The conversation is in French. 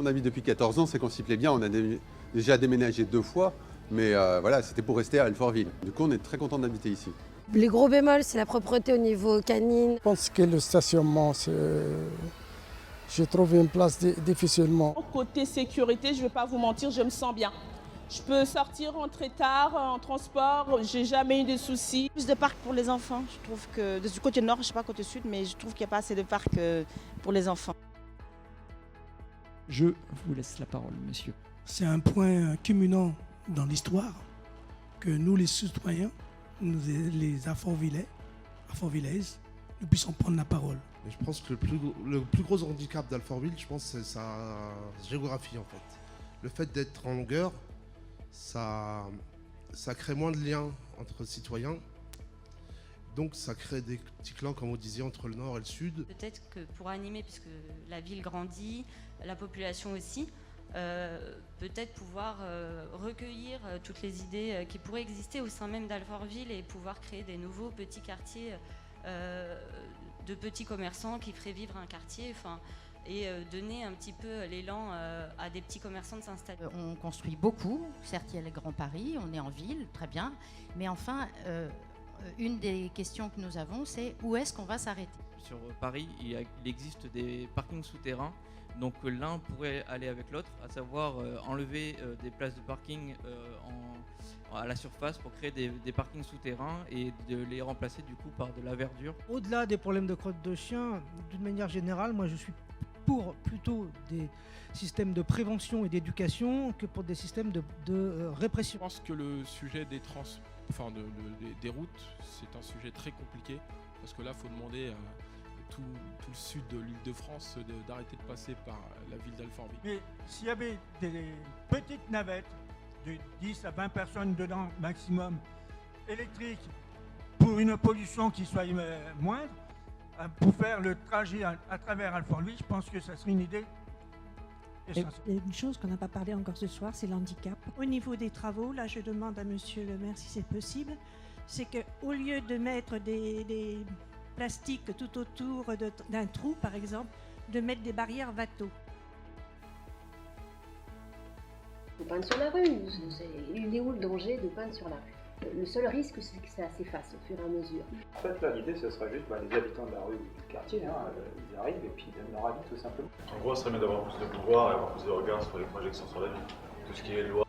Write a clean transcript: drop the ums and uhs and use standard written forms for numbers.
habite depuis 14 ans, c'est qu'on s'y plaît bien. On a déjà déménagé 2 fois, mais voilà, c'était pour rester à Alfortville. Du coup, on est très content d'habiter ici. Les gros bémols, c'est la propreté au niveau canine. Je pense que le stationnement, j'ai trouvé une place difficilement. Côté sécurité, je ne vais pas vous mentir, je me sens bien. Je peux sortir, rentrer tard en transport, j'ai jamais eu de soucis. Plus de parcs pour les enfants. Je trouve que du côté nord, je ne sais pas côté sud, mais je trouve qu'il n'y a pas assez de parcs pour les enfants. Je vous laisse la parole, monsieur. C'est un point culminant dans l'histoire que nous, les citoyens, nous, les Alfortvillaises, nous puissions prendre la parole. Et je pense que le plus gros handicap d'Alfortville, je pense, c'est sa géographie en fait. Le fait d'être en longueur, ça crée moins de liens entre citoyens. Donc ça crée des petits clans, comme vous disiez, entre le nord et le sud. Peut-être que pour animer, puisque la ville grandit, la population aussi, peut-être pouvoir recueillir toutes les idées qui pourraient exister au sein même d'Alfortville et pouvoir créer des nouveaux petits quartiers de petits commerçants qui feraient vivre un quartier, et donner un petit peu l'élan à des petits commerçants de s'installer. On construit beaucoup, certes il y a le Grand Paris, on est en ville, très bien, mais enfin une des questions que nous avons, c'est où est-ce qu'on va s'arrêter? Sur Paris, il existe des parkings souterrains, donc l'un pourrait aller avec l'autre, à savoir enlever des places de parking à la surface pour créer des parkings souterrains et de les remplacer du coup par de la verdure. Au-delà des problèmes de crotte de chien, d'une manière générale, moi je suis pour plutôt des systèmes de prévention et d'éducation que pour des systèmes de répression. Je pense que le sujet des des routes, c'est un sujet très compliqué parce que là, il faut demander à tout le sud de l'Île-de-France d'arrêter de passer par la ville d'Alfortville. Mais s'il y avait des petites navettes de 10 à 20 personnes dedans maximum, électriques, pour une pollution qui soit moindre, pour faire le trajet à travers Alfortville, je pense que ça serait une idée essentielle. Et une chose qu'on n'a pas parlé encore ce soir, c'est l'handicap. Au niveau des travaux, là je demande à monsieur le maire si c'est possible, c'est qu'au lieu de mettre des plastiques tout autour d'un trou par exemple, de mettre des barrières Watteau. On peint sur la rue, il est où le danger de peindre sur la rue? Le seul risque, c'est que ça s'efface au fur et à mesure. En fait, là, l'idée, ce serait juste les habitants de la rue ou du quartier, ils arrivent et puis ils donnent leur avis tout simplement. En gros, ce serait bien d'avoir plus de pouvoir et avoir plus de regard sur les projections sur la ville. Tout ce qui est loi.